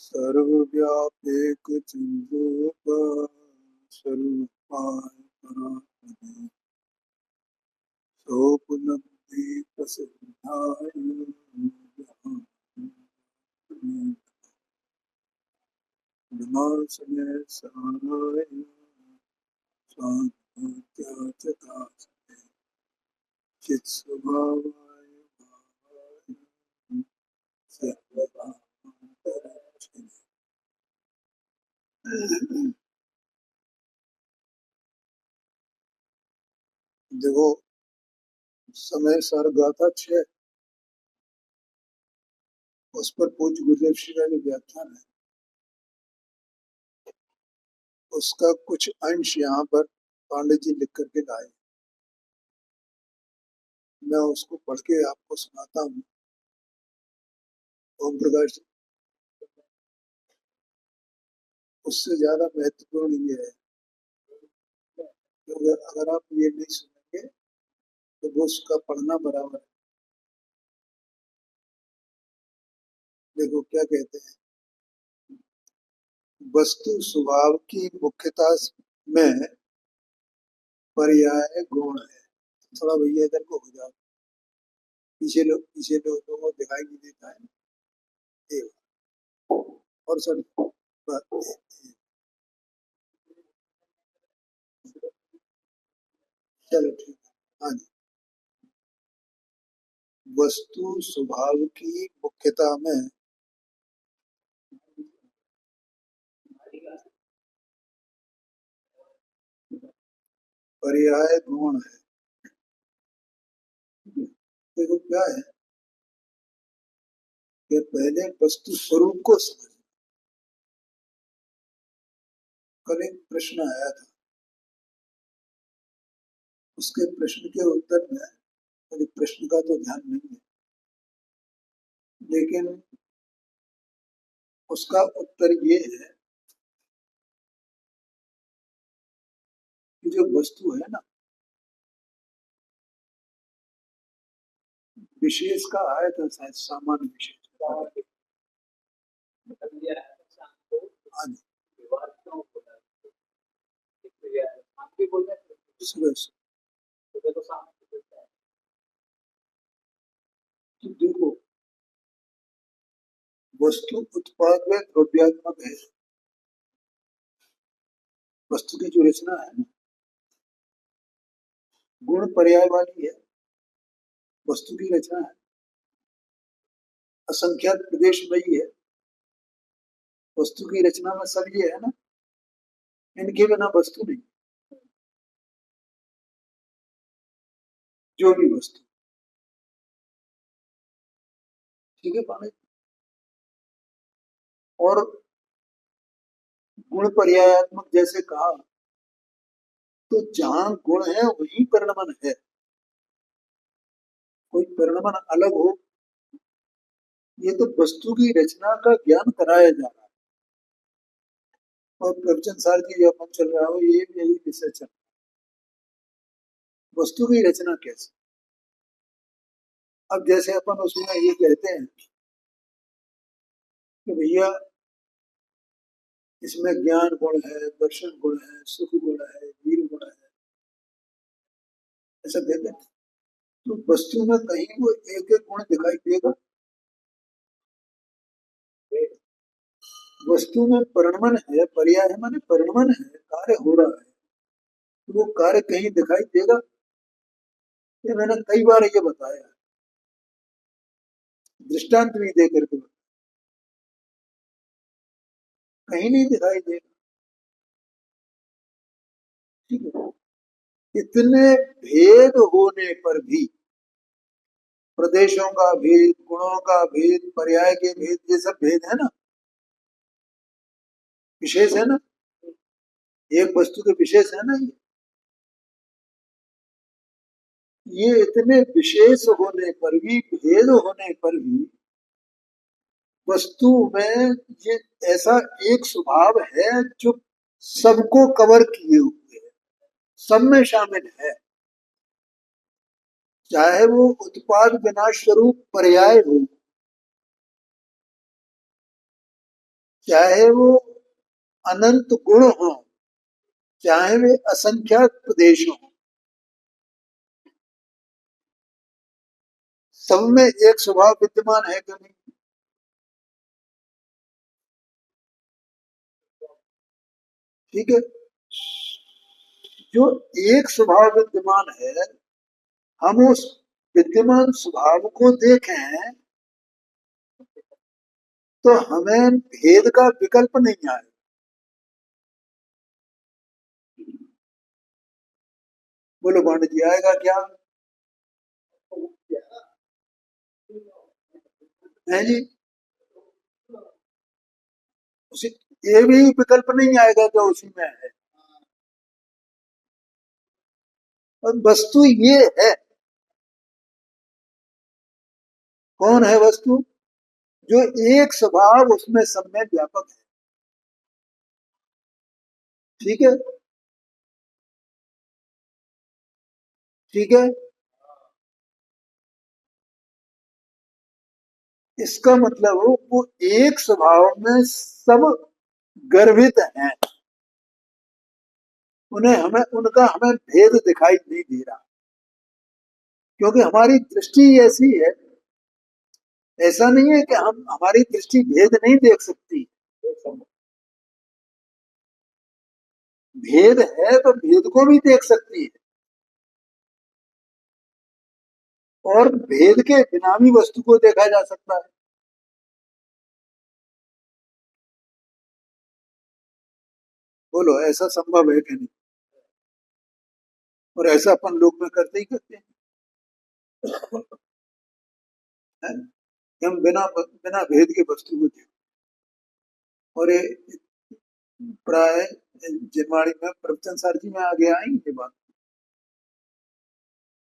सर्वव्यापेक चिन्रूप स्वरूपाय परात्मने सोपलब्धि प्रसिद्धाय विनाशने साराय स्वात्मत्याचतास्ते चित्स्वभावाय भावाय सर्वभावान्तराक्षिणे। देखो, समय सार गाथा 6 उस पर पूज्य गुरुदेव श्री का जो व्याख्यान है उसका कुछ अंश यहाँ पर पांडे जी लिख करके लाए। मैं उसको पढ़ के आपको सुनाता हूँ। ओम प्रकाश जी, उससे ज्यादा महत्वपूर्ण ये है क्योंकि अगर आप ये नहीं सुनेंगे तो वो उसका पढ़ना बराबर है। देखो क्या कहते हैं, वस्तु स्वभाव की मुख्यता में पर्याय गुण है। थोड़ा भैया इधर को हो जाओ, पीछे लोगों को दिखाई नहीं देता है। ये और सर चलो ठीक है। हाँ जी, वस्तु स्वभाव की मुख्यता में पर्याय गुण है। देखो क्या है कि पहले वस्तु स्वरूप को समझ। कल एक प्रश्न आया था, उसके प्रश्न के उत्तर में मुझे प्रश्न का तो ध्यान नहीं है, लेकिन उसका उत्तर ये है कि जो वस्तु है ना, विशेष का आया था शायद, सामान्य विशेष। हाँ जी, सुबह से। तो देखो, वस्तु उत्पाद में द्रव्यात्मक है। वस्तु की जो रचना है ना, गुण पर्याय वाली है। वस्तु की रचना है, असंख्यात प्रदेश वही है। वस्तु की रचना में सब ये है ना, इनके बिना वस्तु नहीं। जो भी वस्तु, ठीक है पाने। और गुण पर्यायात्मक जैसे कहा, तो जहां गुण है वही परिणमन है। कोई परिणमन अलग हो, ये तो वस्तु की रचना का ज्ञान कराया जा रहा है। और प्रवचन सार की जो अपन चल रहा हो, ये भी यही विषय चल रहा है, वस्तु की रचना कैसे। अब जैसे अपन उसमें ये कहते हैं कि भैया इसमें ज्ञान गुण है, दर्शन गुण है, सुख गुण है, वीर गुण है, ऐसा कहते हैं। तो वस्तु में कहीं वो एक एक गुण दिखाई देगा। वस्तु में परिणमन है, पर्याय है माने परिणमन है, कार्य हो रहा है। तो वो कार्य कहीं दिखाई देगा। ये मैंने कई बार ये बताया, दृष्टांत भी दे करके कहीं नहीं दिखाई देगा। ठीक है, इतने भेद होने पर भी, प्रदेशों का भेद, गुणों का भेद, पर्याय के भेद, ये सब भेद है ना, विशेष है ना, एक वस्तु के विशेष है ना। ये इतने विशेष होने पर भी, भेद होने पर भी, वस्तु में ये ऐसा एक स्वभाव है जो सबको कवर किए हुए है, सब में शामिल है। चाहे वो उत्पाद विनाश स्वरूप पर्याय हो, चाहे वो अनंत गुण हो, चाहे वे असंख्यात प्रदेश हो, सब में एक स्वभाव विद्यमान है कि नहीं? ठीक है। जो एक स्वभाव विद्यमान है, हम उस विद्यमान स्वभाव को देखें तो हमें भेद का विकल्प नहीं आए। बोलो पंडित जी, आएगा क्या? है जी। उसी ये भी विकल्प नहीं आएगा जो उसी में है। और वस्तु ये है। कौन है वस्तु? जो एक स्वभाव उसमें सब में व्यापक है। ठीक है। ठीक है। इसका मतलब वो एक स्वभाव में सब गर्भित हैं। उन्हें हमें उनका हमें भेद दिखाई नहीं दे रहा, क्योंकि हमारी दृष्टि ऐसी है। ऐसा नहीं है कि हम हमारी दृष्टि भेद नहीं देख सकती। भेद है तो भेद को भी देख सकती है, और भेद के बिना भी वस्तु को देखा जा सकता है। बोलो, ऐसा संभव है कि नहीं? और ऐसा अपन लोग में करते ही करते हैं, है? कि हम बिना बिना भेद के वस्तु को देख। और ये प्राय जिनवाड़ी में प्रवचन सर जी में आगे आई ये बात।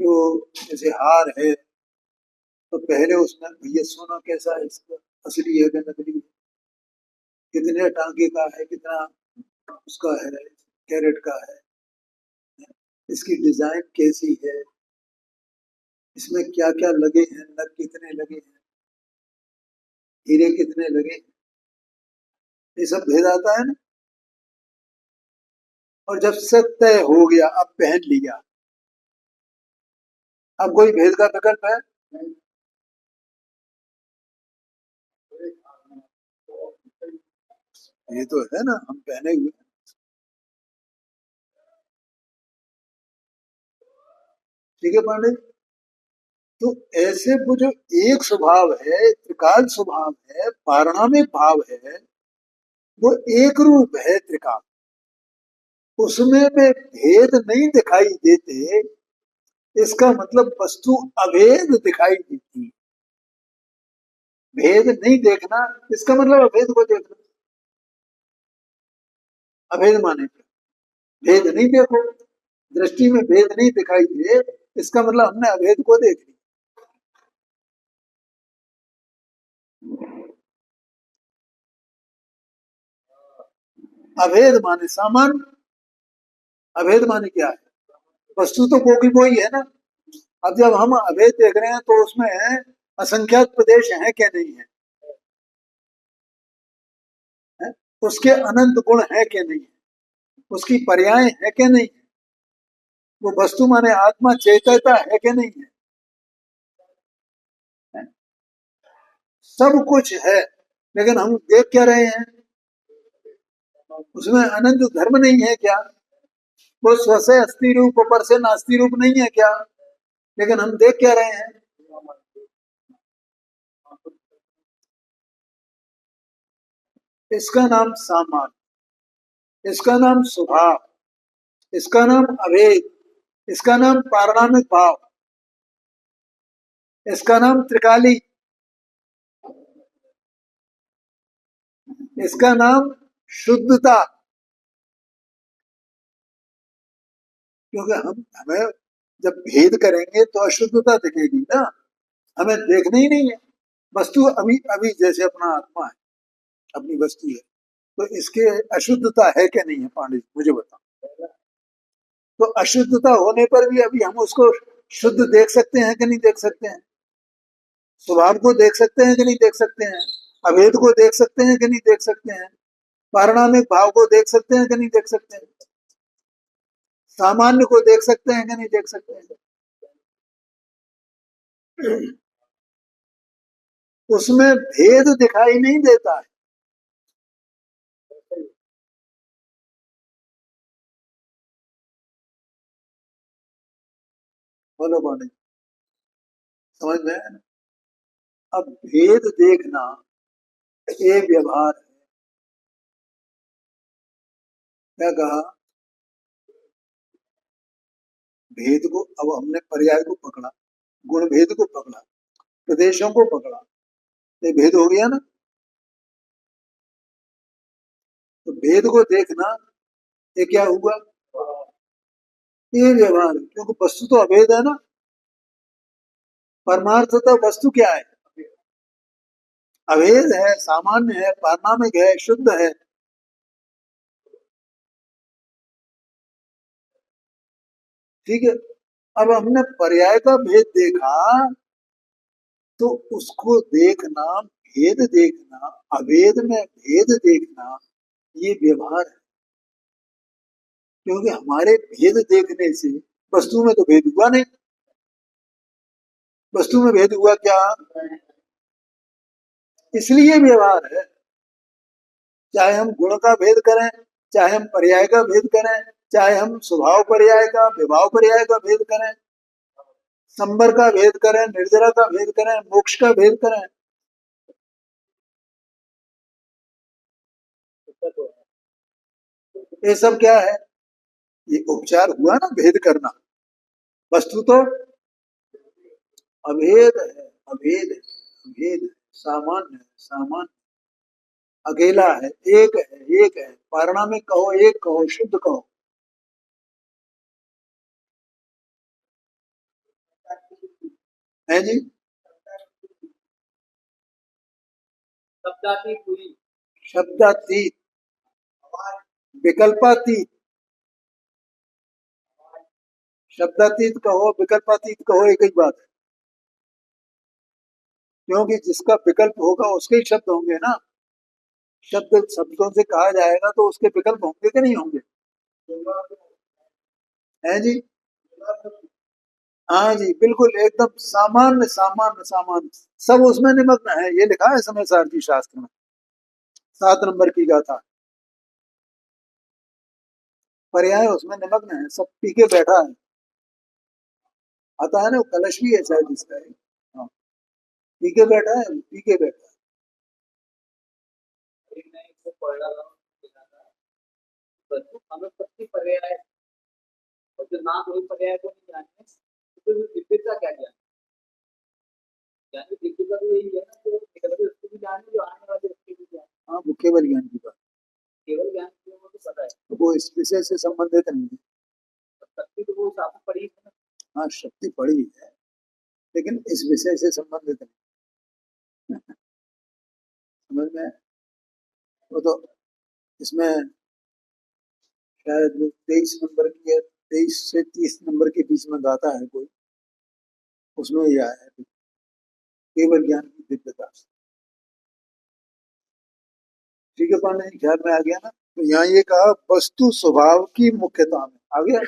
जो जैसे हार है, तो पहले उसमें भैया सोना कैसा है, इसका असली है कि नकली है, कितने टांके का है, कितना उसका है, कैरेट का है, इसकी डिजाइन कैसी है, इसमें क्या क्या लगे हैं, नग कितने लगे हैं, हीरे कितने लगे हैं, ये सब भेद आता है ना। और जब सब तय हो गया, अब पहन लिया, अब कोई भेद का विकल्प है? ये तो है ना, हम पहने हुए। ठीक है पांडे। तो ऐसे वो जो एक स्वभाव है, त्रिकाल स्वभाव है, पारिणामिक भाव है, वो एक रूप है त्रिकाल। उसमें में भेद नहीं दिखाई देते, इसका मतलब वस्तु अभेद दिखाई देती। भेद नहीं देखना, इसका मतलब अभेद को देखना। अभेद माने भेद नहीं देखो, दृष्टि में भेद नहीं दिखाई दे, इसका मतलब हमने अभेद को देख लिया। अभेद माने सामान्य। अभेद माने क्या है? वस्तु तो वो की वो ही है ना। अब जब हम अभेद देख रहे हैं तो उसमें असंख्यात प्रदेश हैं क्या नहीं है, है? उसके अनंत गुण है क्या नहीं है, उसकी पर्याय है क्या नहीं है, वो वस्तु माने आत्मा चेतनता है क्या नहीं है, है? सब कुछ है, लेकिन हम देख क्या रहे हैं? उसमें अनंत धर्म नहीं है क्या? वो स्व से अस्थि रूप ऊपर से नास्ति रूप नहीं है क्या? लेकिन हम देख क्या रहे हैं? इसका नाम सामान्य, इसका नाम स्वभाव, इसका नाम अभेद, इसका नाम पारणामिक भाव, इसका नाम त्रिकाली, इसका नाम शुद्धता। क्योंकि हम हमें जब भेद करेंगे तो अशुद्धता दिखेगी ना, हमें देखना ही नहीं है। वस्तु अभी अभी जैसे अपना आत्मा है, अपनी वस्तु है, तो इसके अशुद्धता है क्या नहीं है पांडे जी, मुझे बताओ। तो अशुद्धता होने पर भी अभी हम उसको शुद्ध देख सकते हैं कि नहीं देख सकते हैं? स्वभाव को देख सकते हैं कि नहीं देख सकते हैं? अभेद को देख सकते हैं कि नहीं देख सकते हैं? पारिणामिक भाव को देख सकते हैं कि नहीं देख सकते हैं? सामान्य को देख सकते हैं कि नहीं देख सकते हैं? उसमें भेद दिखाई नहीं देता है। बोलो बोले, समझ में आया ना? अब भेद देखना ये व्यवहार है। क्या कहा? भेद को, अब हमने पर्याय को पकड़ा, गुण भेद को पकड़ा, प्रदेशों को पकड़ा, ये भेद हो गया ना। तो भेद को देखना ये क्या हुआ? ये व्यवहार है, क्योंकि वस्तु तो अभेद है ना। परमार्थ तो वस्तु क्या है? अभेद है, सामान्य है, पारमार्थिक है, शुद्ध है। ठीक है। अब हमने पर्याय का भेद देखा, तो उसको देखना, भेद देखना, अभेद में भेद देखना, ये व्यवहार है। क्योंकि हमारे भेद देखने से वस्तु में तो भेद हुआ नहीं। वस्तु में भेद हुआ क्या? इसलिए व्यवहार है। चाहे हम गुण का भेद करें, चाहे हम पर्याय का भेद करें, चाहे हम स्वभाव पर्याय का, विभाव पर्याय का भेद करें, संबर का भेद करें, निर्जरा का भेद करें, मोक्ष का भेद करें, ये सब क्या है? ये उपचार हुआ ना भेद करना। वस्तु तो अभेद है, अभेद है, अभेद है, सामान्य है, सामान्य, अकेला है, एक है, एक है, पारिणामिक कहो, एक कहो, शुद्ध कहो। है जी। शब्दातीत, विकल्पातीत, शब्दातीत कहो, विकल्पातीत कहो, एक ही बात है। क्योंकि जिसका विकल्प होगा उसके ही शब्द होंगे ना। शब्द शब्दों से कहा जाएगा तो उसके विकल्प होंगे कि नहीं होंगे? है जी। हाँ जी, बिल्कुल एकदम सामान्य, सामान्य, सामान्य, सब उसमें निमग्न है। ये लिखा है समय सारथी शास्त्र में, 7 नंबर की गाथा। पर्याय उसमें निमग्न है, सब पी के बैठा है। आता है ना, वो कलश भी है शायद इसका है। हाँ, पी के बैठा है, पी के बैठा है। हाँ, वो केवल ज्ञान की बात, तो वो इस विषय से संबंधित नहीं है। हाँ, शक्ति पड़ी है, लेकिन इस विषय से संबंधित नहीं। समझ में? वो तो इसमें शायद 23 नंबर की है, 23 से 30 नंबर के बीच में गाता है कोई, उसमें यह है केवल ज्ञान की दिव्यता। ठीक है पांडे जी, ख्याल में आ गया ना? तो यहाँ ये कहा वस्तु स्वभाव की मुख्यता में आ गया,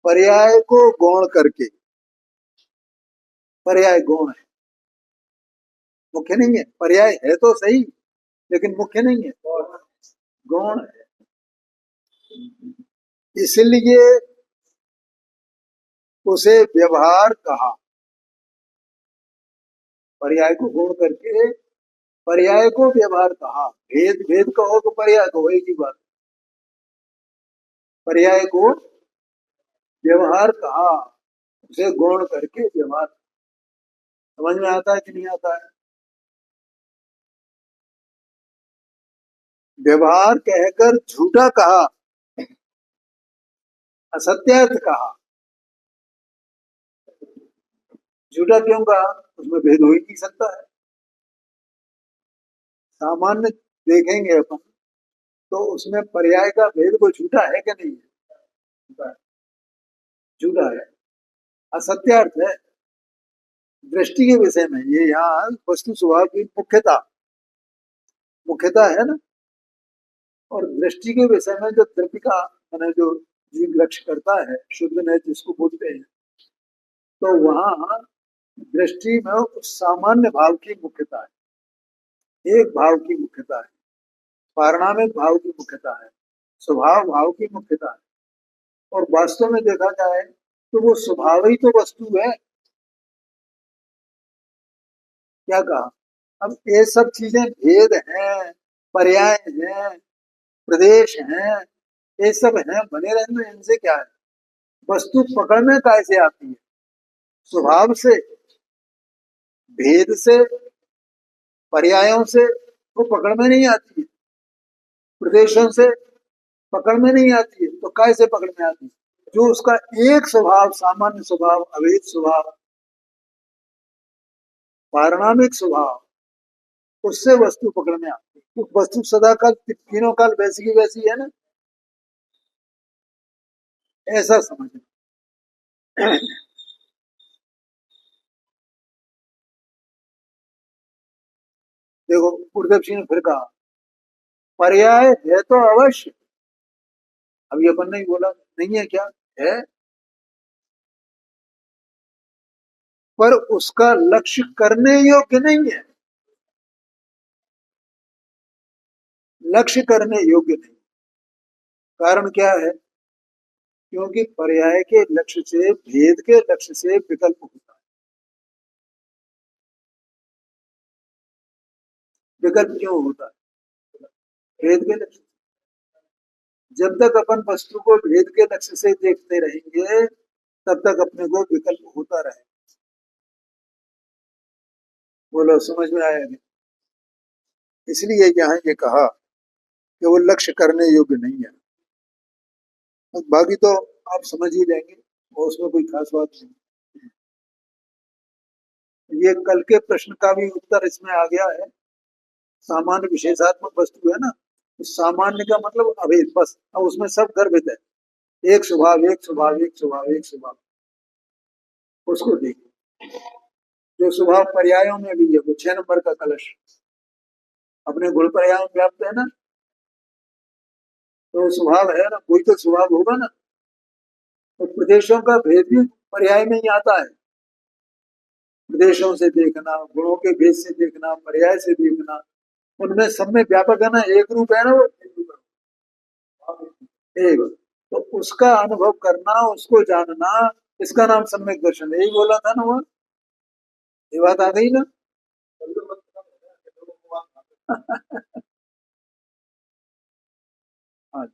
पर्याय को गौण करके। पर्याय गौण है, मुख्य नहीं है। पर्याय है तो सही, लेकिन मुख्य नहीं है, गौण है। इसलिए उसे व्यवहार कहा। पर्याय को गौण करके पर्याय को व्यवहार कहा। भेद भेद कहो तो पर्याय कहो, एक ही बात। पर्याय को व्यवहार कहा, उसे गौण करके व्यवहार। समझ में आता है कि नहीं आता है? व्यवहार कहकर झूठा कहा, असत्यार्थ कहा। झूठा क्यों कहा? उसमें भेद हो ही नहीं सकता है। सामान्य देखेंगे अपन, तो उसमें पर्याय का भेद को झूठा है कि नहीं है? झूठा है, असत्यार्थ है। दृष्टि के विषय में ये यहाँ वस्तु स्वभाव की मुख्यता मुख्यता है ना। और दृष्टि के विषय में जो द्रव्य का मैंने जो जीव लक्ष्य करता है, शुद्ध ने जिसको बोलते हैं, तो वहां दृष्टि में उस सामान्य भाव की मुख्यता है, एक भाव की मुख्यता है, पारिणामिक भाव की मुख्यता है, स्वभाव भाव की मुख्यता है। और वास्तव में देखा जाए तो वो स्वभाव ही तो वस्तु है। क्या कहा? अब ये सब चीजें भेद हैं, पर्याय हैं, प्रदेश हैं, ये सब हैं, बने रहने में इनसे क्या है? वस्तु पकड़ में कैसे आती है? स्वभाव से, भेद से, पर्यायों से वो पकड़ में नहीं आती है, प्रदेशों से पकड़ में नहीं आती है, तो कैसे पकड़ में आती है? जो उसका एक स्वभाव, सामान्य स्वभाव, अभेद स्वभाव, पारिणामिक स्वभाव, उससे वस्तु पकड़ में आती है। तो वस्तु सदा काल तीनों काल वैसी की वैसी है ना, ऐसा समझना। देखो उर्दव ने फिर कहा, पर्याय है तो अवश्य। अभी अपन ने बोला नहीं है, क्या है? पर उसका लक्ष्य करने योग्य नहीं है, लक्ष्य करने योग्य नहीं। कारण क्या है? क्योंकि पर्याय के लक्ष्य से, भेद के लक्ष्य से विकल्प होता है। विकल्प क्यों होता है? भेद के लक्ष्य। जब तक अपन वस्तु को भेद के लक्ष्य से देखते रहेंगे, तब तक अपने को विकल्प होता रहेगा। बोलो समझ में आया नहीं? इसलिए यहाँ ये कहा कि वो लक्ष्य करने योग्य नहीं है। बाकी तो आप समझ ही लेंगे, और उसमें कोई खास बात नहीं। ये कल के प्रश्न का भी उत्तर इसमें आ गया है। सामान्य विशेषात्मक वस्तु है ना, तो सामान्य का मतलब अभेद, बस। अब उसमें सब गर्भित है, एक स्वभाव, एक स्वभाव, एक स्वभाव, एक स्वभाव। उसको देखिए, जो स्वभाव पर्यायों में भी है, वो 6 नंबर का कलश अपने गुण पर्यायों में व्याप्त है ना, तो स्वभाव है ना, कोई तो स्वभाव होगा ना। तो प्रदेशों का भेद भी पर्याय में ही आता है। प्रदेशों से देखना, गुणों के भेद से देखना, पर्याय से देखना, उनमें सब में व्यापक है ना, एक रूप है ना वो, एक। तो उसका अनुभव करना, उसको जानना, इसका नाम सम्यक दर्शन है। यही बोला था ना वो, ये बात आ गई ना। हाँ।